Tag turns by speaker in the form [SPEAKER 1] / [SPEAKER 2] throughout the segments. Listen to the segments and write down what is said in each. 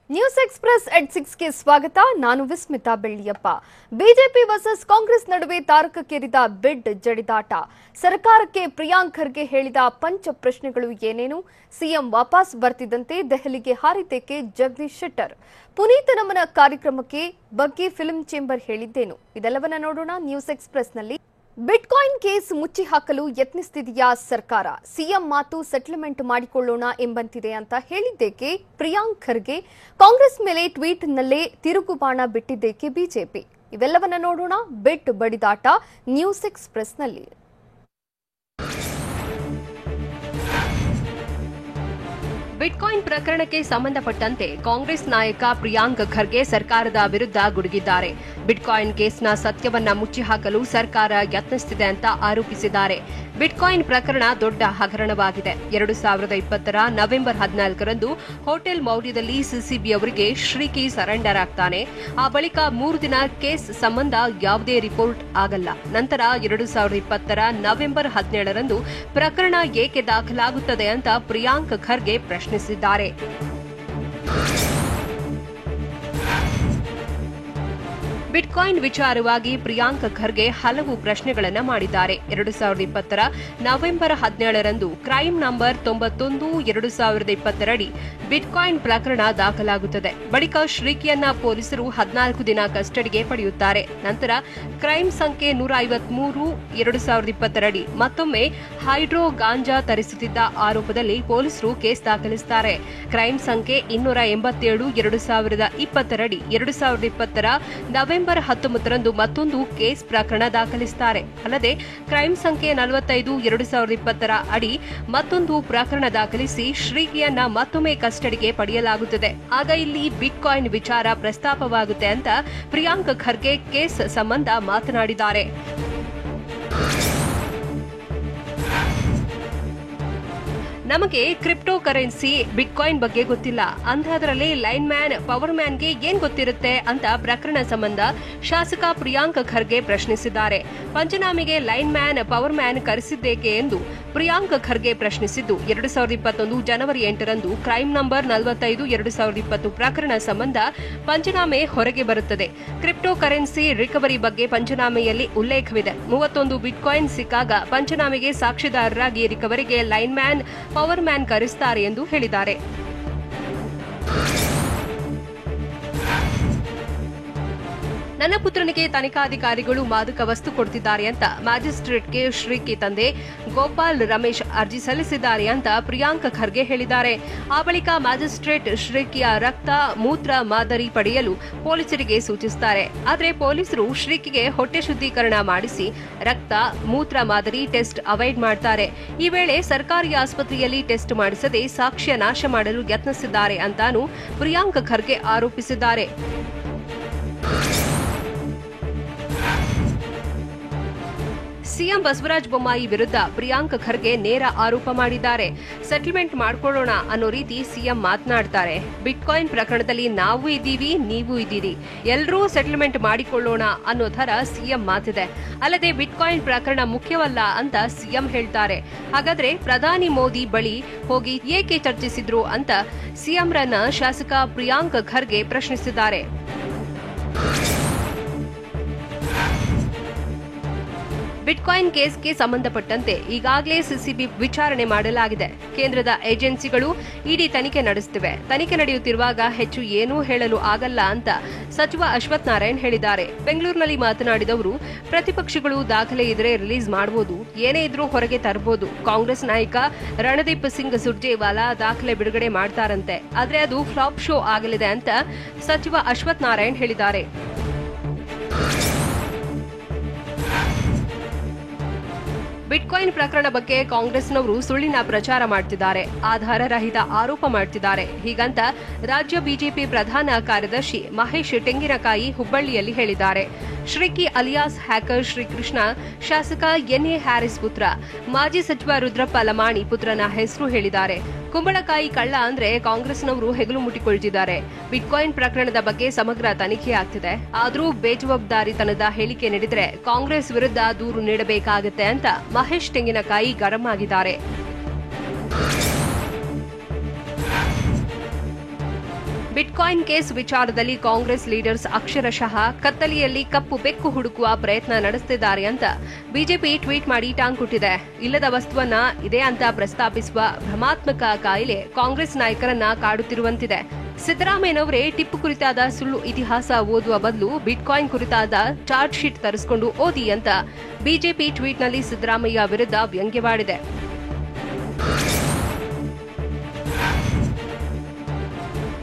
[SPEAKER 1] News express ಎಟ್ 6 ಗೆ ಸ್ವಾಗತ. ನಾನು ವಿಸ್ಮಿತಾ ಬೆಳ್ಳಿಯಪ್ಪ. ಬಿಜೆಪಿ ವರ್ಸಸ್ ಕಾಂಗ್ರೆಸ್ ನಡುವೆ ತಾರಕಕ್ಕೇರಿದ ಬಿಡ್ ಜಡಿದಾಟ. ಸರ್ಕಾರಕ್ಕೆ ಪ್ರಿಯಾಂಕ್ ಖರ್ಗೆ ಹೇಳಿದ ಪಂಚ ಪ್ರಶ್ನೆಗಳು ಏನೇನು? ಸಿಎಂ ವಾಪಸ್ ಬರ್ತಿದ್ದಂತೆ ದೆಹಲಿಗೆ ಹಾರಿದ್ದೇಕೆ ಜಗದೀಶ್ ಶೆಟ್ಟರ್? ಪುನೀತ್ ನಮನ ಕಾರ್ಯಕ್ರಮಕ್ಕೆ ಬಗ್ಗೆ ಫಿಲ್ಮ್ ಚೇಂಬರ್ ಹೇಳಿದ್ದೇನು? ಇದೆಲ್ಲವನ್ನ ನೋಡೋಣ ನ್ಯೂಸ್ ಎಕ್ಸ್‌ಪ್ರೆಸ್ನಲ್ಲಿ. ಬಿಟ್ಕಾಯಿನ್ ಕೇಸ್ ಮುಚ್ಚಿ ಹಾಕಲು ಯತ್ನಿಸುತ್ತಿದೆಯಾ ಸರ್ಕಾರ? ಸಿಎಂ ಮಾತು ಸೆಟಲ್ಮೆಂಟ್ ಮಾಡಿಕೊಳ್ಳೋಣ ಎಂಬಂತಿದೆ ಅಂತ ಹೇಳಿದ್ದೇಕೆ ಪ್ರಿಯಾಂಕ್ ಖರ್ಗೆ? ಕಾಂಗ್ರೆಸ್ ಮೇಲೆ ಟ್ವೀಟ್ನಲ್ಲೇ ತಿರುಗುಬಾಣ ಬಿಟ್ಟಿದ್ದೇಕೆ ಬಿಜೆಪಿ? ಇವೆಲ್ಲವನ್ನ ನೋಡೋಣ ಬಿಟ್ ಬಡಿದಾಟ ನ್ಯೂಸ್ ಎಕ್ಸ್‌ಪ್ರೆಸ್ನಲ್ಲಿ.
[SPEAKER 2] ಬಿಟ್ಕಾಯಿನ್ ಪ್ರಕರಣಕ್ಕೆ ಸಂಬಂಧಪಟ್ಟಂತೆ ಕಾಂಗ್ರೆಸ್ ನಾಯಕ ಪ್ರಿಯಾಂಕ್ ಖರ್ಗೆ ಸರ್ಕಾರದ ವಿರುದ್ಧ ಗುಡುಗಿದ್ದಾರೆ. ಬಿಟ್ಕಾಯಿನ್ ಕೇಸ್ನ ಸತ್ಯವನ್ನ ಮುಚ್ಚಿ ಹಾಕಲು ಸರ್ಕಾರ ಯತ್ನಿಸುತ್ತಿದೆ ಅಂತ ಆರೋಪಿಸಿದ್ದಾರೆ. ಬಿಟ್ಕಾಯಿನ್ ಪ್ರಕರಣ ದೊಡ್ಡ ಹಗರಣವಾಗಿದೆ. 2020ರ ನವೆಂಬರ್ 14ರಂದು ಹೋಟೆಲ್ ಮೌರ್ಯದಲ್ಲಿ ಸಿಸಿಬಿ ಅವರಿಗೆ ಶ್ರೀಕಿ ಸರೆಂಡರ್ ಆಗ್ತಾನೆ. ಆ ಬಳಿಕ 3 ದಿನ ಕೇಸ್ ಸಂಬಂಧ ಯಾವುದೇ ರಿಪೋರ್ಟ್ ಆಗಲ್ಲ. ನಂತರ 2020ರ ನವೆಂಬರ್ 17ರಂದು ಪ್ರಕರಣ ಏಕೆ ದಾಖಲಾಗುತ್ತದೆ ಅಂತ ಪ್ರಿಯಾಂಕ್ ಖರ್ಗೆ ಪ್ರಶ್ನಿಸಿದ್ದಾರೆ. ಬಿಟ್ಕಾಯಿನ್ ವಿಚಾರವಾಗಿ ಪ್ರಿಯಾಂಕ್ ಖರ್ಗೆ ಹಲವು ಪ್ರಶ್ನೆಗಳನ್ನು ಮಾಡಿದ್ದಾರೆ. 2020ರ ನವೆಂಬರ್ 17ರಂದು ಕ್ರೈಮ್ ನಂಬರ್ 91/2020 ಅಡಿ ಬಿಟ್ಕಾಯಿನ್ ಪ್ರಕರಣ ದಾಖಲಾಗುತ್ತದೆ. ಬಳಿಕ ಶ್ರೀಕಿಯನ್ನ ಪೊಲೀಸರು 14 ದಿನ ಕಸ್ಟಡಿಗೆ ಪಡೆಯುತ್ತಾರೆ. ನಂತರ ಕ್ರೈಮ್ ಸಂಖ್ಯೆ 153/2020 ಅಡಿ ಮತ್ತೊಮ್ಮೆ ಹೈಡ್ರೋ ಗಾಂಜಾ ತರಿಸುತ್ತಿದ್ದ ಆರೋಪದಲ್ಲಿ ಪೊಲೀಸರು ಕೇಸ್ ದಾಖಲಿಸುತ್ತಾರೆ. ಕ್ರೈಮ್ ಸಂಖ್ಯೆ 287/2020 ಅಡಿ 2020ರ ನವೆಂಬರ್ 19ರಂದು ಮತ್ತೊಂದು ಕೇಸ್ ಪ್ರಕರಣ ದಾಖಲಿಸುತ್ತಾರೆ. ಅಲ್ಲದೆ ಕ್ರೈಮ್ ಸಂಖ್ಯೆ 45/2020 ಅಡಿ ಮತ್ತೊಂದು ಪ್ರಕರಣ ದಾಖಲಿಸಿ ಶ್ರೀಕಿಯನ್ನ ಮತ್ತೊಮ್ಮೆ ಕಸ್ಟಡಿಗೆ ಪಡೆಯಲಾಗುತ್ತದೆ. ಆಗ ಇಲ್ಲಿ ಬಿಟ್ಕಾಯಿನ್ ವಿಚಾರ ಪ್ರಸ್ತಾಪವಾಗುತ್ತೆ ಅಂತ ಪ್ರಿಯಾಂಕ್ ಖರ್ಗೆ ಕೇಸ್ ಸಂಬಂಧ ಮಾತನಾಡಿದ್ದಾರೆ. ನಮಗೆ ಕ್ರಿಪ್ಟೋ ಕರೆನ್ಸಿ ಬಿಟ್ಕಾಯಿನ್ ಬಗ್ಗೆ ಗೊತ್ತಿಲ್ಲ, ಅಂಥದ್ರಲ್ಲಿ ಲೈನ್ ಮ್ಯಾನ್ ಪವರ್ ಮ್ಯಾನ್ಗೆ ಏನ್ ಗೊತ್ತಿರುತ್ತೆ ಅಂತ ಪ್ರಕರಣ ಸಂಬಂಧ ಶಾಸಕ ಪ್ರಿಯಾಂಕ್ ಖರ್ಗೆ ಪ್ರಶ್ನಿಸಿದ್ದಾರೆ. ಪಂಚನಾಮೆಗೆ ಲೈನ್ ಮ್ಯಾನ್ ಪವರ್ ಮ್ಯಾನ್ ಕರೆಸಿದ್ದೇಕೆ ಎಂದು ಪ್ರಿಯಾಂಕ್ ಖರ್ಗೆ ಪ್ರಶ್ನಿಸಿದ್ದು, 2021 ಜನವರಿ 8ರಂದು ಕ್ರೈಮ್ ನಂಬರ್ 45/2020 ಪ್ರಕರಣ ಸಂಬಂಧ ಪಂಚನಾಮೆ ಹೊರಗೆ ಬರುತ್ತದೆ. ಕ್ರಿಪ್ಟೋ ಕರೆನ್ಸಿ ರಿಕವರಿ ಬಗ್ಗೆ ಪಂಚನಾಮೆಯಲ್ಲಿ ಉಲ್ಲೇಖವಿದೆ. 31 ಬಿಟ್ಕಾಯಿನ್ ಸಿಕ್ಕಾಗ ಪಂಚನಾಮೆಗೆ ಸಾಕ್ಷಿದಾರರಾಗಿ ರಿಕವರಿಗೆ ಲೈನ್ ಮ್ಯಾನ್ ಪವರ್ ಮ್ಯಾನ್ ಕರೆಸುತ್ತಾರೆ ಎಂದು ಹೇಳಿದ್ದಾರೆ. ನನ್ನ ಪುತ್ರನಿಗೆ ತನಿಖಾಧಿಕಾರಿಗಳು ಮಾದಕ ವಸ್ತು ಕೊಡ್ತಿದ್ದಾರೆ ಅಂತ ಮ್ಯಾಜಿಸ್ಟ್ರೇಟ್ಗೆ ಶ್ರೀಕಿ ತಂದೆ ಗೋಪಾಲ್ ರಮೇಶ್ ಅರ್ಜಿ ಸಲ್ಲಿಸಿದ್ದಾರೆ ಅಂತ ಪ್ರಿಯಾಂಕ್ ಖರ್ಗೆ ಹೇಳಿದ್ದಾರೆ. ಆ ಬಳಿಕ ಮ್ಯಾಜಿಸ್ಟ್ರೇಟ್ ಶ್ರೀಕಿಯ ರಕ್ತ ಮೂತ್ರ ಮಾದರಿ ಪಡೆಯಲು ಪೊಲೀಸರಿಗೆ ಸೂಚಿಸುತ್ತಾರೆ. ಆದರೆ ಪೊಲೀಸರು ಶ್ರೀಕಿಗೆ ಹೊಟ್ಟೆ ಶುದ್ಧೀಕರಣ ಮಾಡಿಸಿ ರಕ್ತ ಮೂತ್ರ ಮಾದರಿ ಟೆಸ್ಟ್ ಅವಾಯ್ಡ್ ಮಾಡ್ತಾರೆ. ಈ ವೇಳೆ ಸರ್ಕಾರಿ ಆಸ್ಪತ್ರೆಯಲ್ಲಿ ಟೆಸ್ಟ್ ಮಾಡಿಸದೆ ಸಾಕ್ಷ್ಯ ನಾಶ ಮಾಡಲು ಯತ್ನಿಸಿದ್ದಾರೆ ಅಂತಾನೂ ಪ್ರಿಯಾಂಕ್ ಖರ್ಗೆ ಆರೋಪಿಸಿದ್ದಾರೆ. ಸಿಎಂ ಬಸವರಾಜ ಬೊಮ್ಮಾಯಿ ವಿರುದ್ಧ ಪ್ರಿಯಾಂಕ್ ಖರ್ಗೆ ನೇರ ಆರೋಪ ಮಾಡಿದ್ದಾರೆ. ಸೆಟಲ್ಮೆಂಟ್ ಮಾಡ್ಕೊಳ್ಳೋಣ ಅನ್ನೋ ರೀತಿ ಸಿಎಂ ಮಾತನಾಡ್ತಾರೆ. ಬಿಟ್ಕಾಯಿನ್ ಪ್ರಕರಣದಲ್ಲಿ ನಾವು ಇದ್ದೀವಿ, ನೀವು ಇದ್ದೀರಿ, ಎಲ್ಲರೂ ಸೆಟಲ್ಮೆಂಟ್ ಮಾಡಿಕೊಳ್ಳೋಣ ಅನ್ನೋ ಥರ ಸಿಎಂ ಮಾತಿದೆ. ಅಲ್ಲದೆ ಬಿಟ್ಕಾಯಿನ್ ಪ್ರಕರಣ ಮುಖ್ಯವಲ್ಲ ಅಂತ ಸಿಎಂ ಹೇಳ್ತಾರೆ. ಹಾಗಾದ್ರೆ ಪ್ರಧಾನಿ ಮೋದಿ ಬಳಿ ಹೋಗಿ ಏಕೆ ಚರ್ಚಿಸಿದ್ರು ಅಂತ ಸಿಎಂರನ್ನ ಶಾಸಕ ಪ್ರಿಯಾಂಕ್ ಖರ್ಗೆ ಪ್ರಶ್ನಿಸಿದ್ದಾರೆ. ಬಿಟ್ಕಾಯಿನ್ ಕೇಸ್ಗೆ ಸಂಬಂಧಪಟ್ಟಂತೆ ಈಗಾಗಲೇ ಸಿಸಿಬಿ ವಿಚಾರಣೆ ಮಾಡಲಾಗಿದೆ. ಕೇಂದ್ರದ ಏಜೆನ್ಸಿಗಳು ಇಡಿ ತನಿಖೆ ನಡೆಸುತ್ತಿವೆ. ತನಿಖೆ ನಡೆಯುತ್ತಿರುವಾಗ ಹೆಚ್ಚು ಏನೂ ಹೇಳಲು ಆಗಲ್ಲ ಅಂತ ಸಚಿವ ಅಶ್ವಥ್ ನಾರಾಯಣ್ ಹೇಳಿದ್ದಾರೆ. ಬೆಂಗಳೂರಿನಲ್ಲಿ ಮಾತನಾಡಿದವರು, ಪ್ರತಿಪಕ್ಷಗಳು ದಾಖಲೆ ಇದ್ರೆ ರಿಲೀಸ್ ಮಾಡಬಹುದು, ಏನೇ ಇದ್ರೂ ಹೊರಗೆ ತರಬಹುದು. ಕಾಂಗ್ರೆಸ್ ನಾಯಕ ರಣದೀಪ್ ಸಿಂಗ್ ಸುರ್ಜೇವಾಲಾ ದಾಖಲೆ ಬಿಡುಗಡೆ ಮಾಡ್ತಾರಂತೆ, ಆದ್ರೆ ಅದು ಫ್ಲಾಪ್ ಶೋ ಆಗಲಿದೆ ಅಂತ ಸಚಿವ ಅಶ್ವಥ್ ನಾರಾಯಣ್ ಹೇಳಿದ್ದಾರೆ. ಬಿಟ್ಕಾಯಿನ್ ಪ್ರಕರಣ ಬಗ್ಗೆ ಕಾಂಗ್ರೆಸ್ನವರು ಸುಳ್ಳಿನ ಪ್ರಚಾರ ಮಾಡ್ತಿದ್ದಾರೆ, ಆಧಾರ ರಹಿತ ಆರೋಪ ಮಾಡ್ತಿದ್ದಾರೆ. ಹೀಗಂತ ರಾಜ್ಯ ಬಿಜೆಪಿ ಪ್ರಧಾನ ಕಾರ್ಯದರ್ಶಿ ಮಹೇಶ್ ಟೆಂಗಿನಕಾಯಿ ಹುಬ್ಬಳ್ಳಿಯಲ್ಲಿ ಹೇಳಿದ್ದಾರೆ. ಶ್ರೀಕಿ ಅಲಿಯಾಸ್ ಹ್ಯಾಕರ್ ಶ್ರೀಕೃಷ್ಣ ಶಾಸಕ ಎನ್ಎ ಹ್ಯಾರಿಸ್ ಪುತ್ರ, ಮಾಜಿ ಸಚಿವ ರುದ್ರಪ್ಪ ಲಮಾಣಿ ಪುತ್ರನ ಹೆಸರು ಹೇಳಿದ್ದಾರೆ. ಕುಂಬಳಕಾಯಿ ಕಳ್ಳ ಅಂದ್ರೆ ಕಾಂಗ್ರೆಸ್ನವರು ಹೆಗಲು ಮುಟ್ಟಿಕೊಳ್ತಿದ್ದಾರೆ. ಬಿಟ್ಕಾಯಿನ್ ಪ್ರಕರಣದ ಬಗ್ಗೆ ಸಮಗ್ರ ತನಿಖೆ ಆಗ್ತಿದೆ. ಆದರೂ ಬೇಜವಾಬ್ದಾರಿತನದ ಹೇಳಿಕೆ ನೀಡಿದ್ರೆ ಕಾಂಗ್ರೆಸ್ ವಿರುದ್ಧ ದೂರು ನೀಡಬೇಕಾಗುತ್ತೆ ಅಂತ ಮಹೇಶ್ ತೆಂಗಿನಕಾಯಿ ಗರಂ ಆಗಿದ್ದಾರೆ. ಬಿಟ್ಕಾಯಿನ್ ಕೇಸ್ ವಿಚಾರದಲ್ಲಿ ಕಾಂಗ್ರೆಸ್ ಲೀಡರ್ಸ್ ಅಕ್ಷರಶಃ ಕತ್ತಲೆಯಲ್ಲಿ ಕಪ್ಪು ಬೆಕ್ಕು ಹುಡುಕುವ ಪ್ರಯತ್ನ ನಡೆಸುತ್ತಿದ್ದಾರೆ ಅಂತ ಬಿಜೆಪಿ ಟ್ವೀಟ್ ಮಾಡಿ ಟಾಂಗ್ ಕೊಟ್ಟಿದೆ. ಇಲ್ಲದ ವಸ್ತುವನ್ನ ಇದೆ ಅಂತ ಪ್ರಸ್ತಾಪಿಸುವ ಭ್ರಮಾತ್ಮಕ ಕಾಯಿಲೆ ಕಾಂಗ್ರೆಸ್ ನಾಯಕರನ್ನ ಕಾಡುತ್ತಿರುವಂತಿದೆ. ಸಿದ್ದರಾಮಯ್ಯನವರೇ ಟಿಪ್ಪು ಕುರಿತಾದ ಸುಳ್ಳು ಇತಿಹಾಸ ಓದುವ ಬದಲು ಬಿಟ್ಕಾಯಿನ್ ಕುರಿತಾದ ಚಾರ್ಜ್ ಶೀಟ್ ತರಿಸಿಕೊಂಡು ಓದಿ ಅಂತ ಬಿಜೆಪಿ ಟ್ವೀಟ್ನಲ್ಲಿ ಸಿದ್ದರಾಮಯ್ಯ ವಿರುದ್ಧ ವ್ಯಂಗ್ಯವಾಡಿದೆ.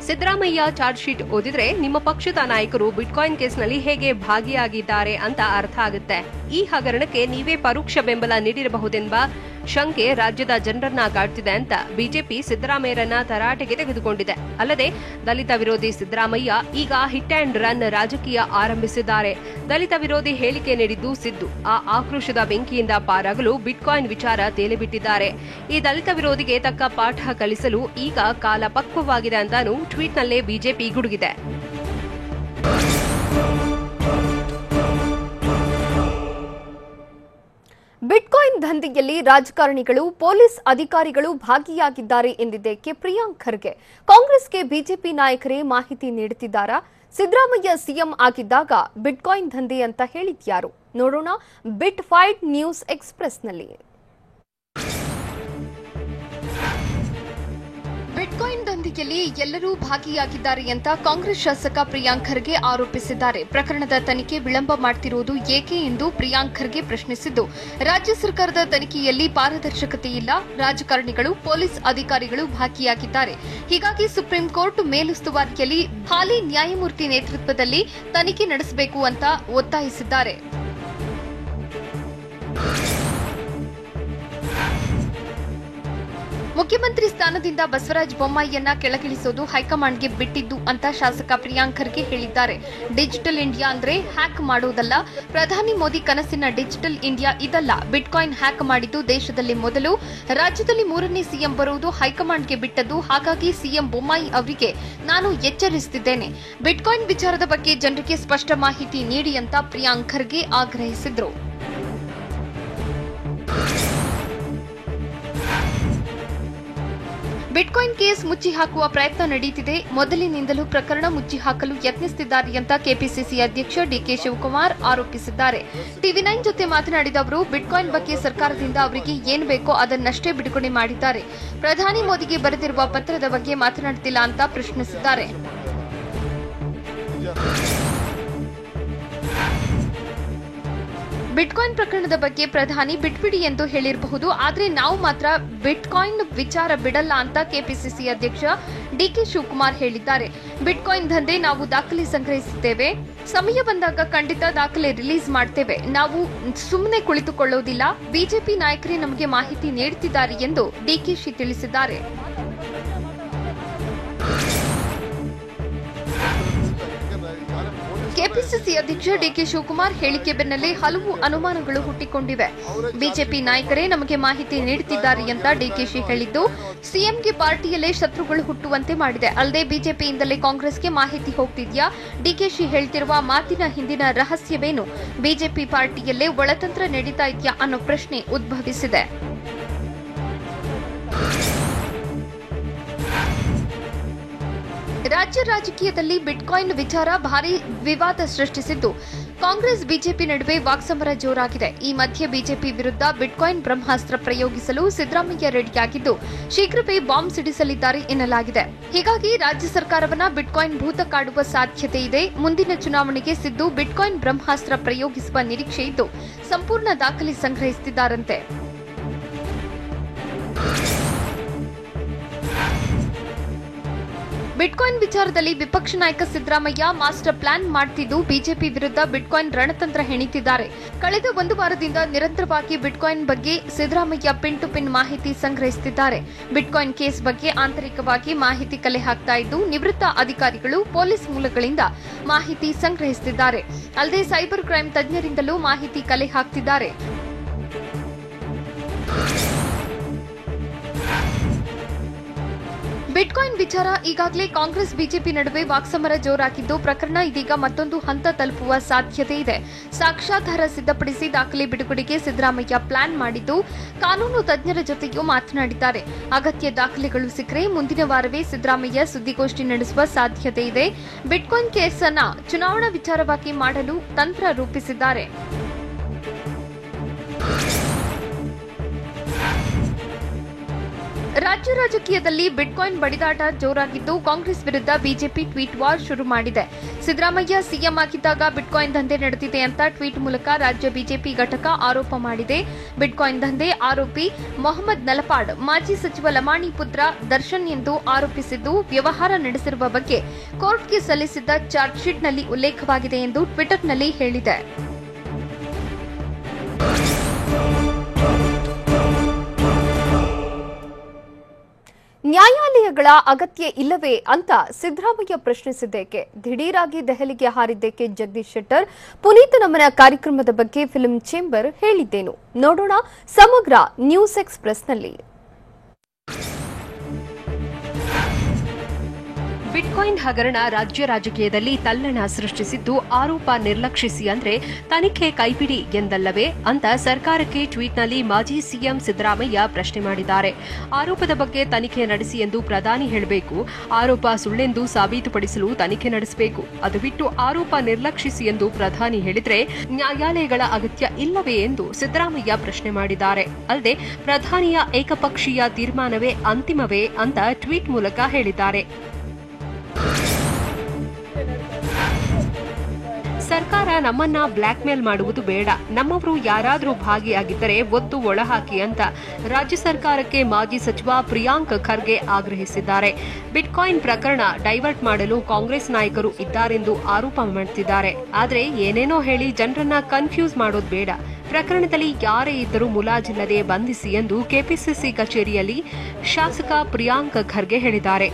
[SPEAKER 2] ಸಿದ್ದರಾಮಯ್ಯ ಚಾರ್ಜ್ ಶೀಟ್ ಓದಿದ್ರೆ ನಿಮ್ಮ ಪಕ್ಷದ ನಾಯಕರು ಬಿಟ್ಕಾಯಿನ್ ಕೇಸ್ನಲ್ಲಿ ಹೇಗೆ ಭಾಗಿಯಾಗಿದ್ದಾರೆ ಅಂತ ಅರ್ಥ ಆಗುತ್ತೆ. ಈ ಹಗರಣಕ್ಕೆ ನೀವೇ ಪರೋಕ್ಷ ಬೆಂಬಲ ನೀಡಿರಬಹುದೆಂಬ ಶಂಕೆ ರಾಜ್ಯದ ಜನರನ್ನ ಕಾಡ್ತಿದೆ ಅಂತ ಬಿಜೆಪಿ ಸಿದ್ದರಾಮಯ್ಯರನ್ನ ತರಾಟೆಗೆ ತೆಗೆದುಕೊಂಡಿದೆ. ಅಲ್ಲದೆ ದಲಿತ ವಿರೋಧಿ ಸಿದ್ದರಾಮಯ್ಯ ಈಗ ಹಿಟ್ ಅಂಡ್ ರನ್ ರಾಜಕೀಯ ಆರಂಭಿಸಿದ್ದಾರೆ. ದಲಿತ ವಿರೋಧಿ ಹೇಳಿಕೆ ನೀಡಿದ್ದು ಸಿದ್ದು ಆ ಆಕ್ರೋಶದ ಬೆಂಕಿಯಿಂದ ಪಾರಾಗಲು ಬಿಟ್ಕಾಯಿನ್ ವಿಚಾರ ತೇಲಿಬಿಟ್ಟಿದ್ದಾರೆ. ಈ ದಲಿತ ವಿರೋಧಿಗೆ ತಕ್ಕ ಪಾಠ ಕಲಿಸಲು ಈಗ ಕಾಲ ಪಕ್ವವಾಗಿದೆ ಅಂತಾನೂ ಟ್ವೀಟ್ನಲ್ಲೇ ಬಿಜೆಪಿ ಗುಡುಗಿದೆ.
[SPEAKER 1] ಬಿಟ್ಕಾಯಿನ್ ದಂಧೆಯಲ್ಲಿ ರಾಜಕಾರಣಿಗಳು ಪೊಲೀಸ್ ಅಧಿಕಾರಿಗಳು ಭಾಗಿಯಾಗಿದ್ದಾರೆ ಎಂದಿದ್ದಕ್ಕೆ ಪ್ರಿಯಾಂಕ್ ಖರ್ಗೆ ಕಾಂಗ್ರೆಸ್ಗೆ ಬಿಜೆಪಿ ನಾಯಕರೇ ಮಾಹಿತಿ ನೀಡುತ್ತಿದ್ದಾರಾ? ಸಿದ್ದರಾಮಯ್ಯ ಸಿಎಂ ಆಗಿದ್ದಾಗ ಬಿಟ್ಕಾಯಿನ್ ದಂಧೆ ಅಂತ ಹೇಳಿದ್ಯಾರು? ನೋಡೋಣ ಬಿಟ್ ಫೈಟ್ ನ್ಯೂಸ್ ಎಕ್ಸ್‌ಪ್ರೆಸ್‌ನಲ್ಲಿ. ಬಿಟ್ಕಾಯಿನ್ ದಂಧೆಯಲ್ಲಿ ಎಲ್ಲರೂ ಭಾಗಿಯಾಗಿದ್ದಾರೆ ಅಂತ ಕಾಂಗ್ರೆಸ್ ಶಾಸಕ ಪ್ರಿಯಾಂಕ್ ಖರ್ಗೆ ಆರೋಪಿಸಿದ್ದಾರೆ. ಪ್ರಕರಣದ ತನಿಖೆ ವಿಳಂಬ ಮಾಡುತ್ತಿರುವುದು ಏಕೆ ಎಂದು ಪ್ರಿಯಾಂಕ್ ಖರ್ಗೆ ಪ್ರಶ್ನಿಸಿದ್ದು, ರಾಜ್ಯ ಸರ್ಕಾರದ ತನಿಖೆಯಲ್ಲಿ ಪಾರದರ್ಶಕತೆ ಇಲ್ಲ, ರಾಜಕಾರಣಿಗಳು ಪೊಲೀಸ್ ಅಧಿಕಾರಿಗಳು ಭಾಗಿಯಾಗಿದ್ದಾರೆ. ಹೀಗಾಗಿ ಸುಪ್ರೀಂ ಕೋರ್ಟ್ ಮೇಲುಸ್ತುವಾರಿಯಲ್ಲಿ ಹಾಲಿ ನ್ಯಾಯಮೂರ್ತಿ ನೇತೃತ್ವದಲ್ಲಿ ತನಿಖೆ ನಡೆಸಬೇಕು ಅಂತ ಒತ್ತಾಯಿಸಿದ್ದಾರೆ. ಮುಖ್ಯಮಂತ್ರಿ ಸ್ಥಾನದಿಂದ ಬಸವರಾಜ ಬೊಮ್ಮಾಯಿಯನ್ನ ಕೆಳಗಿಳಿಸೋದು ಹೈಕಮಾಂಡ್ಗೆ ಬಿಟ್ಟಿದ್ದು ಅಂತ ಶಾಸಕ ಪ್ರಿಯಾಂಕ್ ಖರ್ಗೆ ಹೇಳಿದ್ದಾರೆ. ಡಿಜಿಟಲ್ ಇಂಡಿಯಾ ಅಂದ್ರೆ ಹ್ಯಾಕ್ ಮಾಡೋದಲ್ಲ. ಪ್ರಧಾನಿ ಮೋದಿ ಕನಸಿನ ಡಿಜಿಟಲ್ ಇಂಡಿಯಾ ಇದಲ್ಲ. ಬಿಟ್ಕಾಯಿನ್ ಹ್ಯಾಕ್ ಮಾಡಿದ್ದು ದೇಶದಲ್ಲಿ ಮೊದಲು, ರಾಜ್ಯದಲ್ಲಿ 3ನೇ ಸಿಎಂ ಬರುವುದು ಹೈಕಮಾಂಡ್ಗೆ ಬಿಟ್ಟದ್ದು. ಹಾಗಾಗಿ ಸಿಎಂ ಬೊಮ್ಮಾಯಿ ಅವರಿಗೆ ನಾನು ಎಚ್ಚರಿಸುತ್ತಿದ್ದೇನೆ. ಬಿಟ್ಕಾಯಿನ್ ವಿಚಾರದ ಬಗ್ಗೆ ಜನರಿಗೆ ಸ್ಪಷ್ಟ ಮಾಹಿತಿ ನೀಡಿ ಅಂತ ಪ್ರಿಯಾಂಕ್ ಖರ್ಗೆ ಆಗ್ರಹಿಸಿದರು. ಬಿಟ್ಕಾಯಿನ್ ಕೇಸ್ ಮುಚ್ಚಿ ಹಾಕುವ ಪ್ರಯತ್ನ ನಡೆಯುತ್ತಿದೆ. ಮೊದಲಿನಿಂದಲೂ ಪ್ರಕರಣ ಮುಚ್ಚಿ ಹಾಕಲು ಯತ್ನಿಸುತ್ತಿದ್ದಾರೆ ಅಂತ ಕೆಪಿಸಿಸಿ ಅಧ್ಯಕ್ಷ ಡಿಕೆ ಶಿವಕುಮಾರ್ ಆರೋಪಿಸಿದ್ದಾರೆ. ಟಿವಿ9 ಜೊತೆ ಮಾತನಾಡಿದ ಅವರು, ಬಿಟ್ಕಾಯಿನ್ ಬಗ್ಗೆ ಸರ್ಕಾರದಿಂದ ಅವರಿಗೆ ಏನು ಬೇಕೋ ಅದನ್ನಷ್ಟೇ ಬಿಡುಗಡೆ ಮಾಡಿದ್ದಾರೆ. ಪ್ರಧಾನಿ ಮೋದಿಗೆ ಬರೆದಿರುವ ಪತ್ರದ ಬಗ್ಗೆ ಮಾತನಾಡುತ್ತಿಲ್ಲ ಅಂತ ಪ್ರಶ್ನಿಸಿದ್ದಾರೆ. ಬಿಟ್ಕಾಯಿನ್ ಪ್ರಕರಣದ ಬಗ್ಗೆ ಪ್ರಧಾನಿ ಬಿಟ್ಬಿಡಿ ಎಂದು ಹೇಳಿರಬಹುದು, ಆದರೆ ನಾವು ಮಾತ್ರ ಬಿಟ್ಕಾಯಿನ್ ವಿಚಾರ ಬಿಡಲ್ಲ ಅಂತ ಕೆಪಿಸಿಸಿ ಅಧ್ಯಕ್ಷ ಡಿಕೆ ಶಿವಕುಮಾರ್ ಹೇಳಿದ್ದಾರೆ. ಬಿಟ್ಕಾಯಿನ್ ದಂಧೆ ನಾವು ದಾಖಲೆ ಸಂಗ್ರಹಿಸುತ್ತೇವೆ. ಸಮಯ ಬಂದಾಗ ಖಂಡಿತ ದಾಖಲೆ ರಿಲೀಸ್ ಮಾಡ್ತೇವೆ. ನಾವು ಸುಮ್ಮನೆ ಕುಳಿತುಕೊಳ್ಳೋದಿಲ್ಲ. ಬಿಜೆಪಿ ನಾಯಕರೇ ನಮಗೆ ಮಾಹಿತಿ ನೀಡುತ್ತಿದ್ದಾರೆ ಎಂದು ಡಿಕೆಶಿ ತಿಳಿಸಿದ್ದಾರೆ. ಕೆಪಿಸಿಸಿ ಅಧ್ಯಕ್ಷ ಡಿಕೆ ಶಿವಕುಮಾರ್ ಹೇಳಿಕೆ ಬೆನ್ನಲ್ಲೇ ಹಲವು ಅನುಮಾನಗಳು ಹುಟ್ಟಿಕೊಂಡಿವೆ. ಬಿಜೆಪಿ ನಾಯಕರೇ ನಮಗೆ ಮಾಹಿತಿ ನೀಡುತ್ತಿದ್ದಾರೆ ಅಂತ ಡಿಕೆಶಿ ಹೇಳಿದ್ದು, ಸಿಎಂಗೆ ಪಾರ್ಟಿಯಲ್ಲೇ ಶತ್ರುಗಳು ಹುಟ್ಟುವಂತೆ ಮಾಡಿದೆ. ಅಲ್ಲದೆ ಬಿಜೆಪಿಯಿಂದಲೇ ಕಾಂಗ್ರೆಸ್ಗೆ ಮಾಹಿತಿ ಹೋಗ್ತಿದ್ಯಾ? ಡಿಕೆಶಿ ಹೇಳ್ತಿರುವ ಮಾತಿನ ಹಿಂದಿನ ರಹಸ್ಯವೇನು? ಬಿಜೆಪಿ ಪಾರ್ಟಿಯಲ್ಲೇ ಒಳತಂತ್ರ ನಡೀತಾ ಇದೆಯಾ ಅನ್ನೋ ಪ್ರಶ್ನೆ ಉದ್ಭವಿಸಿದೆ. ರಾಜ್ಯ ರಾಜಕೀಯದಲ್ಲಿ ಬಿಟ್ಕಾಯಿನ್ ವಿಚಾರ ಭಾರೀ ವಿವಾದ ಸೃಷ್ಟಿಸಿದ್ದು, ಕಾಂಗ್ರೆಸ್ ಬಿಜೆಪಿ ನಡುವೆ ವಾಕ್ಸಮರ ಜೋರಾಗಿದೆ. ಈ ಮಧ್ಯೆ ಬಿಜೆಪಿ ವಿರುದ್ಧ ಬಿಟ್ಕಾಯಿನ್ ಬ್ರಹ್ಮಾಸ್ತ್ರ ಪ್ರಯೋಗಿಸಲು ಸಿದ್ದರಾಮಯ್ಯ ರೆಡಿಯಾಗಿದ್ದು, ಶೀಘ್ರವೇ ಬಾಂಬ್ ಸಿಡಿಸಲಿದ್ದಾರೆ ಎನ್ನಲಾಗಿದೆ. ಹೀಗಾಗಿ ರಾಜ್ಯ ಸರ್ಕಾರವನ್ನ ಬಿಟ್ಕಾಯಿನ್ ಭೂತ ಕಾಡುವ ಸಾಧ್ಯತೆ ಇದೆ. ಮುಂದಿನ ಚುನಾವಣೆಗೆ ಸಿದ್ದು ಬಿಟ್ಕಾಯಿನ್ ಬ್ರಹ್ಮಾಸ್ತ್ರ ಪ್ರಯೋಗಿಸುವ ನಿರೀಕ್ಷೆ ಇದ್ದು, ಸಂಪೂರ್ಣ ದಾಖಲೆ ಸಂಗ್ರಹಿಸುತ್ತಿದ್ದಾರಂತೆ. ಬಿಟ್ಕಾಯಿನ್ ವಿಚಾರದಲ್ಲಿ ವಿಪಕ್ಷ ನಾಯಕ ಸಿದ್ದರಾಮಯ್ಯ ಮಾಸ್ಟರ್ ಪ್ಲಾನ್ ಮಾಡುತ್ತಿದ್ದು, ಬಿಜೆಪಿ ವಿರುದ್ಧ ಬಿಟ್ಕಾಯಿನ್ ರಣತಂತ್ರ ಹೆಣಿತಿದ್ದಾರೆ. ಕಳೆದ ಒಂದು ವಾರದಿಂದ ನಿರಂತರವಾಗಿ ಬಿಟ್ಕಾಯಿನ್ ಬಗ್ಗೆ ಸಿದ್ದರಾಮಯ್ಯ ಪಿನ್ ಟು ಪಿನ್ ಮಾಹಿತಿ ಸಂಗ್ರಹಿಸುತ್ತಿದ್ದಾರೆ. ಬಿಟ್ಕಾಯಿನ್ ಕೇಸ್ ಬಗ್ಗೆ ಆಂತರಿಕವಾಗಿ ಮಾಹಿತಿ ಕಲೆ ಹಾಕ್ತಾ ಇದ್ದು, ನಿವೃತ್ತ ಅಧಿಕಾರಿಗಳು ಪೊಲೀಸ್ ಮೂಲಗಳಿಂದ ಮಾಹಿತಿ ಸಂಗ್ರಹಿಸುತ್ತಿದ್ದಾರೆ. ಅಲ್ಲದೆ ಸೈಬರ್ ಕ್ರೈಂ ತಜ್ಞರಿಂದಲೂ ಮಾಹಿತಿ ಕಲೆ ಹಾಕ್ತಿದ್ದಾರೆ. ಬಿಟ್ಕಾಯಿನ್ ಬಿಟ್ಕಾಯಿನ್ ವಿಚಾರ ಈಗಾಗಲೇ ಕಾಂಗ್ರೆಸ್ ಬಿಜೆಪಿ ನಡುವೆ ವಾಕ್ಸಮರ ಜೋರಾಗಿದ್ದು ಪ್ರಕರಣ ಇದೀಗ ಮತ್ತೊಂದು ಹಂತ ತಲುಪುವ ಸಾಧ್ಯತೆ ಇದೆ. ಸಾಕ್ಷ್ಯಾಧಾರ ಸಿದ್ಧಪಡಿಸಿ ದಾಖಲೆ ಬಿಡುಗಡೆಗೆ ಸಿದ್ದರಾಮಯ್ಯ ಪ್ಲಾನ್ ಮಾಡಿದ್ದು ಕಾನೂನು ತಜ್ಞರ ಜೊತೆಯೂ ಮಾತನಾಡಿದ್ದಾರೆ. ಅಗತ್ಯ ದಾಖಲೆಗಳು ಸಿಕ್ಕರೆ ಮುಂದಿನ ವಾರವೇ ಸಿದ್ದರಾಮಯ್ಯ ಸುದ್ದಿಗೋಷ್ಠಿ ನಡೆಸುವ ಸಾಧ್ಯತೆ ಇದೆ. ಬಿಟ್ಕಾಯಿನ್ ಕೇಸ್ ಅನ್ನು ಚುನಾವಣಾ ವಿಚಾರವಾಗಿ ಮಾಡಲು ತಂತ್ರ ರೂಪಿಸಿದ್ದಾರೆ. ರಾಜ್ಯ ರಾಜಕೀಯದಲ್ಲಿ ಬಿಟ್ಕಾಯಿನ್ ಬಡಿದಾಟ ಜೋರಾಗಿದ್ದು ಕಾಂಗ್ರೆಸ್ ವಿರುದ್ಧ ಬಿಜೆಪಿ ಟ್ವೀಟ್ ವಾರ್ ಶುರು ಮಾಡಿದೆ. ಸಿದ್ದರಾಮಯ್ಯ ಸಿಎಂ ಆಗಿದ್ದಾಗ ಬಿಟ್ಕಾಯಿನ್ ದಂಧೆ ನಡೆದಿದೆ ಅಂತ ಟ್ವೀಟ್ ಮೂಲಕ ರಾಜ್ಯ ಬಿಜೆಪಿ ಘಟಕ ಆರೋಪ ಮಾಡಿದೆ. ಬಿಟ್ಕಾಯಿನ್ ದಂಧೆ ಆರೋಪಿ ಮೊಹಮ್ಮದ್ ನಲಪಾಡ್ ಮಾಜಿ ಸಚಿವ ಲಮಾಣಿ ಪುತ್ರ ದರ್ಶನ್ ಎಂದು ಆರೋಪಿಸಿದ್ದು ವ್ಯವಹಾರ ನಡೆಸಿರುವ ಬಗ್ಗೆ ಕೋರ್ಟ್ಗೆ ಸಲ್ಲಿಸಿದ್ದ ಚಾರ್ಜ್ ಶೀಟ್ನಲ್ಲಿ ಉಲ್ಲೇಖವಾಗಿದೆ ಎಂದು ಟ್ವಿಟರ್ನಲ್ಲಿ ಹೇಳಿದೆ. ನ್ಯಾಯಾಲಯಗಳ ಅಗತ್ಯ ಇಲ್ಲವೇ ಅಂತ ಸಿದ್ದರಾಮಯ್ಯ ಪ್ರಶ್ನಿಸಿದ್ದೇಕೆ? ದಿಢೀರಾಗಿ ದೆಹಲಿಗೆ ಹಾರಿದ್ದೇಕೆ ಜಗದೀಶ್ ಶೆಟ್ಟರ್? ಪುನೀತ್ ನಮನ ಕಾರ್ಯಕ್ರಮದ ಬಗ್ಗೆ ಫಿಲ್ಮ್ ಚೇಂಬರ್ ಹೇಳಿದ್ದೇನು? ನೋಡೋಣ ಸಮಗ್ರ ನ್ಯೂಸ್ ಎಕ್ಸ್‌ಪ್ರೆಸ್‌ನಲ್ಲಿ.
[SPEAKER 2] ಬಿಟ್ಕಾಯಿನ್ ಹಗರಣ ರಾಜ್ಯ ರಾಜಕೀಯದಲ್ಲಿ ತಲ್ಲಣ ಸೃಷ್ಟಿಸಿದ್ದು ಆರೋಪ ನಿರ್ಲಕ್ಷಿಸಿ ಅಂದ್ರೆ ತನಿಖೆ ಕೈಬಿಡಿ ಎಂದಲ್ಲವೇ ಅಂತ ಸರ್ಕಾರಕ್ಕೆ ಟ್ವೀಟ್ನಲ್ಲಿ ಮಾಜಿ ಸಿಎಂ ಸಿದ್ದರಾಮಯ್ಯ ಪ್ರಶ್ನೆ ಮಾಡಿದ್ದಾರೆ. ಆರೋಪದ ಬಗ್ಗೆ ತನಿಖೆ ನಡೆಸಿ ಎಂದು ಪ್ರಧಾನಿ ಹೇಳಬೇಕು. ಆರೋಪ ಸುಳ್ಳೆಂದು ಸಾಬೀತುಪಡಿಸಲು ತನಿಖೆ ನಡೆಸಬೇಕು. ಅದು ಬಿಟ್ಟು ಆರೋಪ ನಿರ್ಲಕ್ಷಿಸಿ ಎಂದು ಪ್ರಧಾನಿ ಹೇಳಿದ್ರೆ ನ್ಯಾಯಾಲಯಗಳ ಅಗತ್ಯ ಇಲ್ಲವೇ ಎಂದು ಸಿದ್ದರಾಮಯ್ಯ ಪ್ರಶ್ನೆ ಮಾಡಿದ್ದಾರೆ. ಅಲ್ಲದೆ ಪ್ರಧಾನಿಯ ಏಕಪಕ್ಷೀಯ ತೀರ್ಮಾನವೇ ಅಂತಿಮವೇ ಅಂತ ಟ್ವೀಟ್ ಮೂಲಕ ಹೇಳಿದ್ದಾರೆ. ಸರ್ಕಾರ ನಮ್ಮನ್ನ ಬ್ಲಾಕ್ ಮೇಲ್ ಮಾಡುವುದು ಬೇಡ, ನಮ್ಮವರು ಯಾರಾದರೂ ಭಾಗಿಯಾಗಿದ್ದರೆ ಒತ್ತು ಒಳಹಾಕಿ ಅಂತ ರಾಜ್ಯ ಸರ್ಕಾರಕ್ಕೆ ಮಾಜಿ ಸಚಿವ ಪ್ರಿಯಾಂಕ್ ಖರ್ಗೆ ಆಗ್ರಹಿಸಿದ್ದಾರೆ. ಬಿಟ್ಕಾಯಿನ್ ಪ್ರಕರಣ ಡೈವರ್ಟ್ ಮಾಡಲು ಕಾಂಗ್ರೆಸ್ ನಾಯಕರು ಇದ್ದಾರೆಂದು ಆರೋಪ ಮಾಡುತ್ತಿದ್ದಾರೆ. ಆದರೆ ಏನೇನೋ ಹೇಳಿ ಜನರನ್ನ ಕನ್ಫ್ಯೂಸ್ ಮಾಡೋದು ಬೇಡ. ಪ್ರಕರಣದಲ್ಲಿ ಯಾರೇ ಇದ್ದರೂ ಮುಲಾಜಿಲ್ಲದೆ ಬಂಧಿಸಿ ಎಂದು ಕೆಪಿಸಿಸಿ ಕಚೇರಿಯಲ್ಲಿ ಶಾಸಕ ಪ್ರಿಯಾಂಕ್ ಖರ್ಗೆ ಹೇಳಿದ್ದಾರೆ.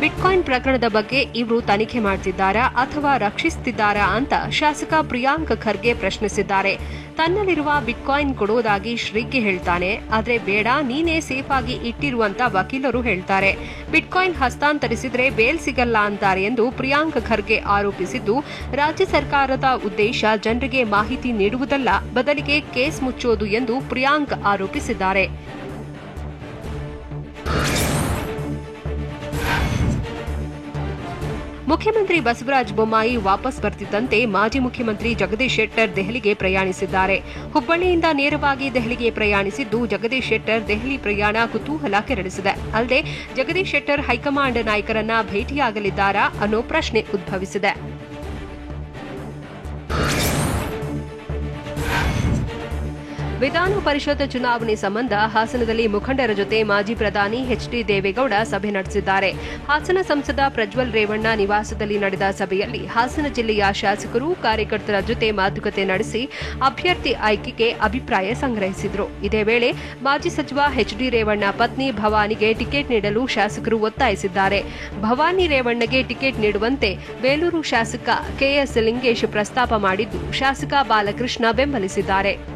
[SPEAKER 2] ಬಿಟ್ಕಾಯಿನ್ ಪ್ರಕರಣದ ಬಗ್ಗೆ ಇವರು ತನಿಖೆ ಮಾಡ್ತಿದ್ದಾರಾ ಅಥವಾ ರಕ್ಷಿಸುತ್ತಿದ್ದಾರಾ ಅಂತ ಶಾಸಕ ಪ್ರಿಯಾಂಕ್ ಖರ್ಗೆ ಪ್ರಶ್ನಿಸಿದ್ದಾರೆ. ತನ್ನಲ್ಲಿರುವ ಬಿಟ್ಕಾಯಿನ್ ಕೊಡೋದಾಗಿ ಶ್ರೀಗೆ ಹೇಳ್ತಾನೆ, ಆದ್ರೆ ಬೇಡ ನೀನೇ ಸೇಫ್ ಆಗಿ ಇಟ್ಟಿರುವಂತ ವಕೀಲರು ಹೇಳ್ತಾರೆ. ಬಿಟ್ಕಾಯಿನ್ ಹಸ್ತಾಂತರಿಸಿದ್ರೆ ಬೇಲ್ ಸಿಗಲ್ಲ ಅಂತಾರೆ ಎಂದು ಪ್ರಿಯಾಂಕ್ ಖರ್ಗೆ ಆರೋಪಿಸಿದ್ದು, ರಾಜ್ಯ ಸರ್ಕಾರದ ಉದ್ದೇಶ ಜನರಿಗೆ ಮಾಹಿತಿ ನೀಡುವುದಲ್ಲ, ಬದಲಿಗೆ ಕೇಸ್ ಮುಚ್ಚೋದು ಎಂದು ಪ್ರಿಯಾಂಕ್ ಆರೋಪಿಸಿದ್ದಾರೆ. ಮುಖ್ಯಮಂತ್ರಿ ಬಸವರಾಜ ಬೊಮ್ಮಾಯಿ ವಾಪಸ್ ಬರ್ತಿದ್ದಂತೆ ಮಾಜಿ ಮುಖ್ಯಮಂತ್ರಿ ಜಗದೀಶ್ ಶೆಟ್ಟರ್ ದೆಹಲಿಗೆ ಪ್ರಯಾಣಿಸಿದ್ದಾರೆ. ಹುಬ್ಬಳ್ಳಿಯಿಂದ ನೇರವಾಗಿ ದೆಹಲಿಗೆ ಪ್ರಯಾಣಿಸಿದ್ದು ಜಗದೀಶ್ ಶೆಟ್ಟರ್ ದೆಹಲಿ ಪ್ರಯಾಣ ಕುತೂಹಲ ಕೆರಳಿಸಿದೆ. ಅಲ್ಲದೆ ಜಗದೀಶ್ ಶೆಟ್ಟರ್ ಹೈಕಮಾಂಡ್ ನಾಯಕರನ್ನ ಭೇಟಿಯಾಗಲಿದ್ದಾರಾ ಅನ್ನೋ ಪ್ರಶ್ನೆ ಉದ್ಭವಿಸಿದೆ. ವಿಧಾನ ಪರಿಷತ್ ಚುನಾವಣೆ ಸಂಬಂಧ ಹಾಸನದಲ್ಲಿ ಮುಖಂಡರ ಜೊತೆ ಮಾಜಿ ಪ್ರಧಾನಿ ಎಚ್ಡಿ ದೇವೇಗೌಡ ಸಭೆ ನಡೆಸಿದ್ದಾರೆ. ಹಾಸನ ಸಂಸದ ಪ್ರಜ್ವಲ್ ರೇವಣ್ಣ ನಿವಾಸದಲ್ಲಿ ನಡೆದ ಸಭೆಯಲ್ಲಿ ಹಾಸನ ಜಿಲ್ಲೆಯ ಶಾಸಕರು ಕಾರ್ಯಕರ್ತರ ಜೊತೆ ಮಾತುಕತೆ ನಡೆಸಿ ಅಭ್ಯರ್ಥಿ ಆಯ್ಕೆಗೆ ಅಭಿಪ್ರಾಯ ಸಂಗ್ರಹಿಸಿದರು. ಇದೇ ವೇಳೆ ಮಾಜಿ ಸಚಿವ ಎಚ್ಡಿ ರೇವಣ್ಣ ಪತ್ನಿ ಭವಾನಿಗೆ ಟಿಕೆಟ್ ನೀಡಲು ಶಾಸಕರು ಒತ್ತಾಯಿಸಿದ್ದಾರೆ. ಭವಾನಿ ರೇವಣ್ಣಗೆ ಟಿಕೆಟ್ ನೀಡುವಂತೆ ಬೇಲೂರು ಶಾಸಕ ಕೆಎಸ್ ಲಿಂಗೇಶ್ ಪ್ರಸ್ತಾಪ ಮಾಡಿದ್ದು ಶಾಸಕ ಬಾಲಕೃಷ್ಣ ಬೆಂಬಲಿಸಿದ್ದಾರೆ.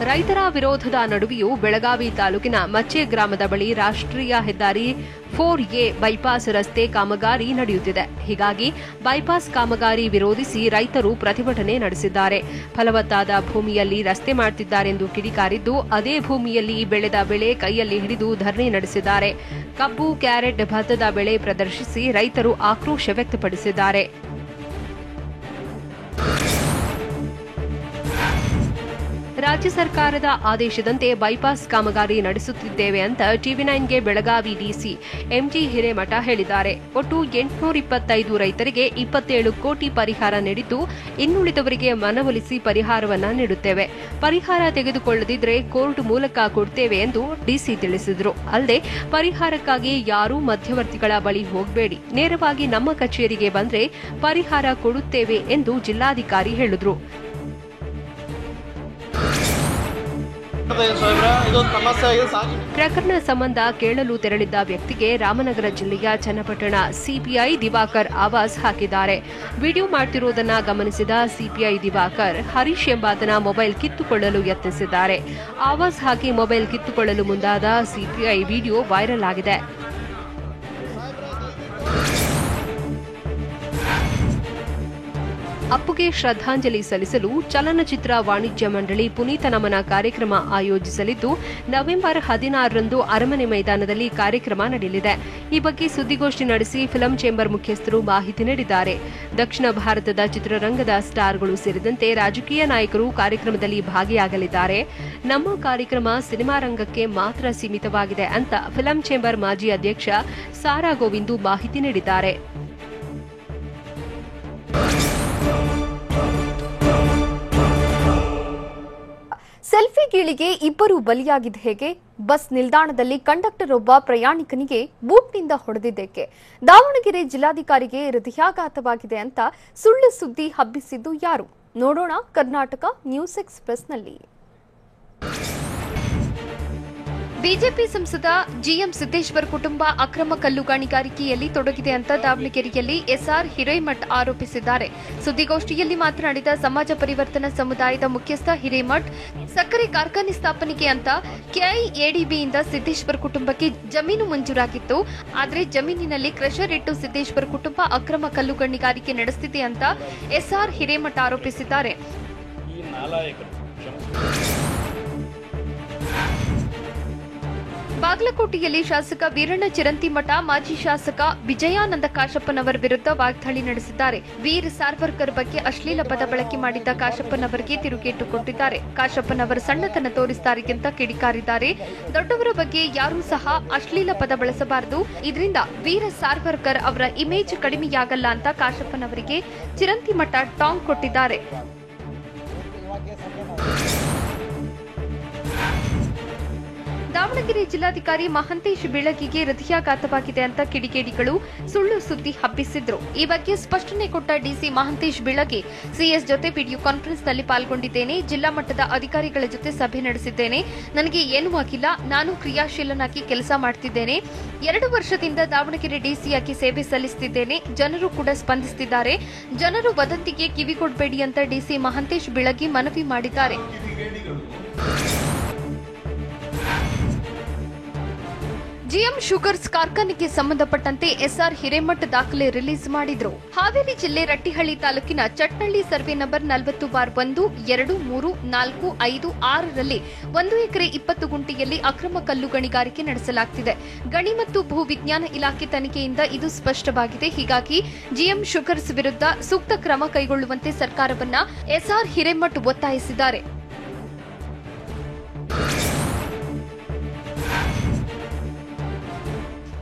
[SPEAKER 2] ರೈತರ ವಿರೋಧದ ನಡುವೆಯೂ ಬೆಳಗಾವಿ ತಾಲೂಕಿನ ಮಚ್ಚೆ ಗ್ರಾಮದ ಬಳಿ ರಾಷ್ಟ್ರೀಯ ಹೆದ್ದಾರಿ 4A ಬೈಪಾಸ್ ರಸ್ತೆ ಕಾಮಗಾರಿ ನಡೆಯುತ್ತಿದೆ. ಹೀಗಾಗಿ ಬೈಪಾಸ್ ಕಾಮಗಾರಿ ವಿರೋಧಿಸಿ ರೈತರು ಪ್ರತಿಭಟನೆ ನಡೆಸಿದ್ದಾರೆ. ಫಲವತ್ತಾದ ಭೂಮಿಯಲ್ಲಿ ರಸ್ತೆ ಮಾಡುತ್ತಿದ್ದಾರೆಂದು ಕಿಡಿಕಾರಿದ್ದು, ಅದೇ ಭೂಮಿಯಲ್ಲಿ ಬೆಳೆದ ಬೆಳೆ ಕೈಯಲ್ಲಿ ಹಿಡಿದು ಧರಣಿ ನಡೆಸಿದ್ದಾರೆ. ಕಬ್ಬು, ಕ್ಯಾರೆಟ್, ಭತ್ತದ ಬೆಳೆ ಪ್ರದರ್ಶಿಸಿ ರೈತರು ಆಕ್ರೋಶ ವ್ಯಕ್ತಪಡಿಸಿದ್ದಾರೆ. ರಾಜ್ಯ ಸರ್ಕಾರದ ಆದೇಶದಂತೆ ಬೈಪಾಸ್ ಕಾಮಗಾರಿ ನಡೆಸುತ್ತಿದ್ದೇವೆ ಅಂತ ಟಿವಿ9ಗೆ ಬೆಳಗಾವಿ ಡಿಸಿ ಎಂಜಿ ಹಿರೇಮಠ ಹೇಳಿದ್ದಾರೆ. ಒಟ್ಟು 825 ರೈತರಿಗೆ 27 ಕೋಟಿ ಪರಿಹಾರ ನೀಡಿದ್ದು, ಇನ್ನುಳಿದವರಿಗೆ ಮನವೊಲಿಸಿ ಪರಿಹಾರವನ್ನ ನೀಡುತ್ತೇವೆ. ಪರಿಹಾರ ತೆಗೆದುಕೊಳ್ಳದಿದ್ರೆ ಕೋರ್ಟ್ ಮೂಲಕ ಕೊಡ್ತೇವೆ ಎಂದು ಡಿಸಿ ತಿಳಿಸಿದರು. ಅಲ್ಲದೆ ಪರಿಹಾರಕ್ಕಾಗಿ ಯಾರೂ ಮಧ್ಯವರ್ತಿಗಳ ಬಳಿ ಹೋಗಬೇಡಿ, ನೇರವಾಗಿ ನಮ್ಮ ಕಚೇರಿಗೆ ಬಂದ್ರೆ ಪರಿಹಾರ ಕೊಡುತ್ತೇವೆ ಎಂದು ಜಿಲ್ಲಾಧಿಕಾರಿ ಹೇಳಿದರು. ಪ್ರಕರಣ ಸಂಬಂಧ ಕೇಳಲು ತೆರಳಿದ್ದ ವ್ಯಕ್ತಿಗೆ ರಾಮನಗರ ಜಿಲ್ಲೆಯ ಚನ್ನಪಟ್ಟಣ ಸಿಪಿಐ ದಿವಾಕರ್ ಆವಾಜ್ ಹಾಕಿದ್ದಾರೆ. ವಿಡಿಯೋ ಮಾಡ್ತಿರುವುದನ್ನ ಗಮನಿಸಿದ ಸಿಪಿಐ ದಿವಾಕರ್ ಹರೀಶ್ ಎಂಬಾತನ ಮೊಬೈಲ್ ಕಿತ್ತುಕೊಳ್ಳಲು ಯತ್ನಿಸಿದ್ದಾರೆ. ಆವಾಜ್ ಹಾಕಿ ಮೊಬೈಲ್ ಕಿತ್ತುಕೊಳ್ಳಲು ಮುಂದಾದ ಸಿಪಿಐ ವಿಡಿಯೋ ವೈರಲ್ ಆಗಿದೆ. ಅಪ್ಪುಗೆ ಶ್ರದ್ಧಾಂಜಲಿ ಸಲ್ಲಿಸಲು ಚಲನಚಿತ್ರ ವಾಣಿಜ್ಯ ಮಂಡಳಿ ಪುನೀತ ನಮನ ಕಾರ್ಯಕ್ರಮ ಆಯೋಜಿಸಲಿದ್ದು ನವೆಂಬರ್ 16ರಂದು ಅರಮನೆ ಮೈದಾನದಲ್ಲಿ ಕಾರ್ಯಕ್ರಮ ನಡೆಯಲಿದೆ. ಈ ಬಗ್ಗೆ ಸುದ್ದಿಗೋಷ್ಠಿ ನಡೆಸಿ ಫಿಲಂ ಚೇಂಬರ್ ಮುಖ್ಯಸ್ಥರು ಮಾಹಿತಿ ನೀಡಿದ್ದಾರೆ. ದಕ್ಷಿಣ ಭಾರತದ ಚಿತ್ರರಂಗದ ಸ್ಟಾರ್ಗಳು ಸೇರಿದಂತೆ ರಾಜಕೀಯ ನಾಯಕರು ಕಾರ್ಯಕ್ರಮದಲ್ಲಿ ಭಾಗಿಯಾಗಲಿದ್ದಾರೆ. ನಮ್ಮ ಕಾರ್ಯಕ್ರಮ ಸಿನಿಮಾ ರಂಗಕ್ಕೆ ಮಾತ್ರ ಸೀಮಿತವಾಗಿದೆ ಅಂತ ಫಿಲಂ ಚೇಂಬರ್ ಮಾಜಿ ಅಧ್ಯಕ್ಷ ಸಾರಾ ಗೋವಿಂದು ಮಾಹಿತಿ ನೀಡಿದ್ದಾರೆ.
[SPEAKER 1] ಸೆಲ್ಫಿ ಗೀಳಿಗೆ ಇಬ್ಬರು ಬಲಿಯಾಗಿದ್ದ ಹೇಗೆ? ಬಸ್ ನಿಲ್ದಾಣದಲ್ಲಿ ಕಂಡಕ್ಟರ್ ಒಬ್ಬ ಪ್ರಯಾಣಿಕನಿಗೆ ಬೂಟ್ನಿಂದ ಹೊಡೆದಿದ್ದಕ್ಕೆ ದಾವಣಗೆರೆ ಜಿಲ್ಲಾಧಿಕಾರಿಗೆ ಹೃದಯಾಘಾತವಾಗಿದೆ ಅಂತ ಸುಳ್ಳು ಸುದ್ದಿ ಹಬ್ಬಿಸಿದ್ದು ಯಾರು? ನೋಡೋಣ ಕರ್ನಾಟಕ ನ್ಯೂಸ್ ಎಕ್ಸ್‌ಪ್ರೆಸ್‌ನಲ್ಲಿ. ಬಿಜೆಪಿ ಸಂಸದ ಜಿಎಂ ಸಿದ್ದೇಶ್ವರ್ ಕುಟುಂಬ ಅಕ್ರಮ ಕಲ್ಲು ಗಣಿಗಾರಿಕೆಯಲ್ಲಿ ತೊಡಗಿದೆ ಅಂತ ದಾವಣಗೆರೆಯಲ್ಲಿ ಎಸ್ಆರ್ ಹಿರೇಮಠ್ ಆರೋಪಿಸಿದ್ದಾರೆ. ಸುದ್ದಿಗೋಷ್ಠಿಯಲ್ಲಿ ಮಾತನಾಡಿದ ಸಮಾಜ ಪರಿವರ್ತನಾ ಸಮುದಾಯದ ಮುಖ್ಯಸ್ಥ ಹಿರೇಮಠ್, ಸಕ್ಕರೆ ಕಾರ್ಖಾನೆ ಸ್ಥಾಪನೆಗೆ ಅಂತ ಕೆಐಎಡಿಬಿಯಿಂದ ಸಿದ್ದೇಶ್ವರ್ ಕುಟುಂಬಕ್ಕೆ ಜಮೀನು ಮಂಜೂರಾಗಿತ್ತು. ಆದರೆ ಜಮೀನಿನಲ್ಲಿ ಕ್ರಷರ್ ಇಟ್ಟು ಸಿದ್ದೇಶ್ವರ್ ಕುಟುಂಬ ಅಕ್ರಮ ಕಲ್ಲು ಗಣಿಗಾರಿಕೆ ನಡೆಸುತ್ತಿದೆ ಅಂತ ಎಸ್ಆರ್ ಹಿರೇಮಠ್ ಆರೋಪಿಸಿದ್ದಾರೆ. ಬಾಗಲಕೋಟೆಯಲ್ಲಿ ಶಾಸಕ ವೀರಣ್ಣ ಚಿರಂತಿಮಠ ಮಾಜಿ ಶಾಸಕ ವಿಜಯಾನಂದ ಕಾಶಪ್ಪನವರ ವಿರುದ್ಧ ವಾಗ್ದಾಳಿ ನಡೆಸಿದ್ದಾರೆ. ವೀರ್ ಸಾರ್ವರ್ಕರ್ ಬಗ್ಗೆ ಅಶ್ಲೀಲ ಪದ ಬಳಕೆ ಮಾಡಿದ್ದ ಕಾಶಪ್ಪನವರಿಗೆ ತಿರುಗೇಟು ಕೊಟ್ಟಿದ್ದಾರೆ. ಕಾಶಪ್ಪನವರು ಸಣ್ಣತನ ತೋರಿಸುತ್ತಾರೆ ಅಂತ ಕಿಡಿಕಾರಿದ್ದಾರೆ. ದೊಡ್ಡವರ ಬಗ್ಗೆ ಯಾರೂ ಸಹ ಅಶ್ಲೀಲ ಪದ ಬಳಸಬಾರದು, ಇದರಿಂದ ವೀರ ಸಾರ್ವರ್ಕರ್ ಅವರ ಇಮೇಜ್ ಕಡಿಮೆಯಾಗಲ್ಲ ಅಂತ ಕಾಶಪ್ಪನವರಿಗೆ ಚಿರಂತಿಮಠ ಟಾಂಗ್ ಕೊಟ್ಟಿದ್ದಾರೆ. ದಾವಣಗೆರೆ ಜಿಲ್ಲಾಧಿಕಾರಿ ಮಹಂತೇಶ್ ಬೀಳಗಿಗೆ ಹೃದಯಾಘಾತವಾಗಿದೆ ಅಂತ ಕಿಡಿಗೇಡಿಗಳು ಸುಳ್ಳು ಸುದ್ದಿ ಹಬ್ಬಿಸಿದ್ರು. ಈ ಬಗ್ಗೆ ಸ್ಪಷ್ಟನೆ ಕೊಟ್ಟ ಡಿಸಿ ಮಹಂತೇಶ್ ಬೀಳಗಿ, ಸಿಎಸ್ ಜೊತೆ ವಿಡಿಯೋ ಕಾನ್ಫರೆನ್ಸ್ನಲ್ಲಿ ಪಾಲ್ಗೊಂಡಿದ್ದೇನೆ, ಜಿಲ್ಲಾ ಮಟ್ಟದ ಅಧಿಕಾರಿಗಳ ಜೊತೆ ಸಭೆ ನಡೆಸಿದ್ದೇನೆ, ನನಗೆ ಏನೂ ಆಗಿಲ್ಲ, ನಾನು ಕ್ರಿಯಾಶೀಲನಾಗಿ ಕೆಲಸ ಮಾಡ್ತಿದ್ದೇನೆ, 2 ವರ್ಷದಿಂದ ದಾವಣಗೆರೆ ಡಿಸಿಯಾಗಿ ಸೇವೆ ಸಲ್ಲಿಸುತ್ತಿದ್ದೇನೆ, ಜನರು ಕೂಡ ಸ್ಪಂದಿಸುತ್ತಿದ್ದಾರೆ, ಜನರು ವದಂತಿಗೆ ಕಿವಿಗೊಡಬೇಡಿ ಅಂತ ಡಿಸಿ ಮಹಂತೇಶ್ ಬೀಳಗಿ ಮನವಿ ಮಾಡಿದ್ದಾರೆ. ಜಿಎಂ ಶುಗರ್ಸ್ ಕಾರ್ಖಾನೆಗೆ ಸಂಬಂಧಪಟ್ಟಂತೆ ಎಸ್ಆರ್ ಹಿರೇಮಠ್ ದಾಖಲೆ ರಿಲೀಸ್ ಮಾಡಿದ್ರು. ಹಾವೇರಿ ಜಿಲ್ಲೆ ರಟ್ಟಿಹಳ್ಳಿ ತಾಲೂಕಿನ ಚಟ್ನಳ್ಳಿ ಸರ್ವೆ ನಂಬರ್ 40/1, 2, 3, 4, 5, 6ರಲ್ಲಿ 1 ಎಕರೆ 20 ಗುಂಟೆಯಲ್ಲಿ ಅಕ್ರಮ ಕಲ್ಲು ಗಣಿಗಾರಿಕೆ ನಡೆಸಲಾಗುತ್ತಿದೆ. ಗಣಿ ಮತ್ತು ಭೂ ವಿಜ್ಞಾನ ಇಲಾಖೆ ತನಿಖೆಯಿಂದ ಇದು ಸ್ಪಷ್ಟವಾಗಿದೆ. ಹೀಗಾಗಿ ಜಿಎಂ ಶುಗರ್ಸ್ ವಿರುದ್ಧ ಸೂಕ್ತ ಕ್ರಮ ಕೈಗೊಳ್ಳುವಂತೆ ಸರ್ಕಾರವನ್ನ ಎಸ್ಆರ್ ಹಿರೇಮಠ್ ಒತ್ತಾಯಿಸಿದ್ದಾರೆ.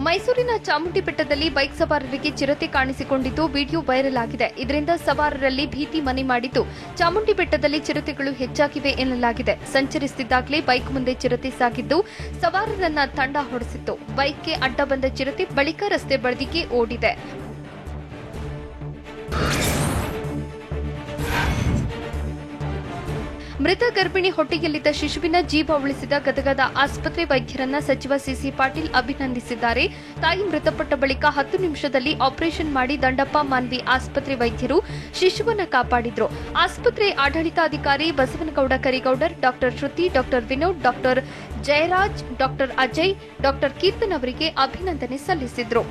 [SPEAKER 1] ಮೈಸೂರಿನ ಚಾಮುಂಡಿ ಬೆಟ್ಟದಲ್ಲಿ ಬೈಕ್ ಸವಾರರಿಗೆ ಚಿರತೆ ಕಾಣಿಸಿಕೊಂಡಿದ್ದು ವಿಡಿಯೋ ವೈರಲ್ ಆಗಿದೆ. ಇದರಿಂದ ಸವಾರರಲ್ಲಿ ಭೀತಿ ಮನೆ ಮಾಡಿದ್ದು ಚಾಮುಂಡಿ ಬೆಟ್ಟದಲ್ಲಿ ಚಿರತೆಗಳು ಹೆಚ್ಚಾಗಿವೆ ಎನ್ನಲಾಗಿದೆ. ಸಂಚರಿಸುತ್ತಿದ್ದಾಗಲೇ ಬೈಕ್ ಮುಂದೆ ಚಿರತೆ ಸಾಗಿದ್ದು ಸವಾರರನ್ನ ತಂಡ ಹೊಡೆಸಿತ್ತು. ಬೈಕ್ಗೆ ಅಡ್ಡ ಬಂದ ಚಿರತೆ ಬಳಿಕ ರಸ್ತೆ ಬದಿಗೆ ಓಡಿದೆ. ಮೃತ ಗರ್ಭಿಣಿ ಹೊಟ್ಟೆಯಲ್ಲಿದ್ದ ಶಿಶುವಿನ ಜೀವ ಉಳಿಸಿದ ಗದಗದ ಆಸ್ಪತ್ರೆ ವೈದ್ಯರನ್ನ ಸಚಿವ ಸಿಸಿ ಪಾಟೀಲ್ ಅಭಿನಂದಿಸಿದ್ದಾರೆ. ತಾಯಿ ಮೃತಪಟ್ಟ ಬಳಿಕ 10 ನಿಮಿಷದಲ್ಲಿ ಆಪರೇಷನ್ ಮಾಡಿ ದಂಡಪ್ಪ ಮಾನ್ವಿ ಆಸ್ಪತ್ರೆ ವೈದ್ಯರು ಶಿಶುವನ್ನ ಕಾಪಾಡಿದ್ರು. ಆಸ್ಪತ್ರೆ ಆಡಳಿತಾಧಿಕಾರಿ Basavanagouda Karigoudar, doctor Shruti, doctor Vinod, doctor Jayaraj, doctor Ajay, doctor Keerthan ಅವರಿಗೆ ಅಭಿನಂದನೆ ಸಲ್ಲಿಸಿದ್ರು.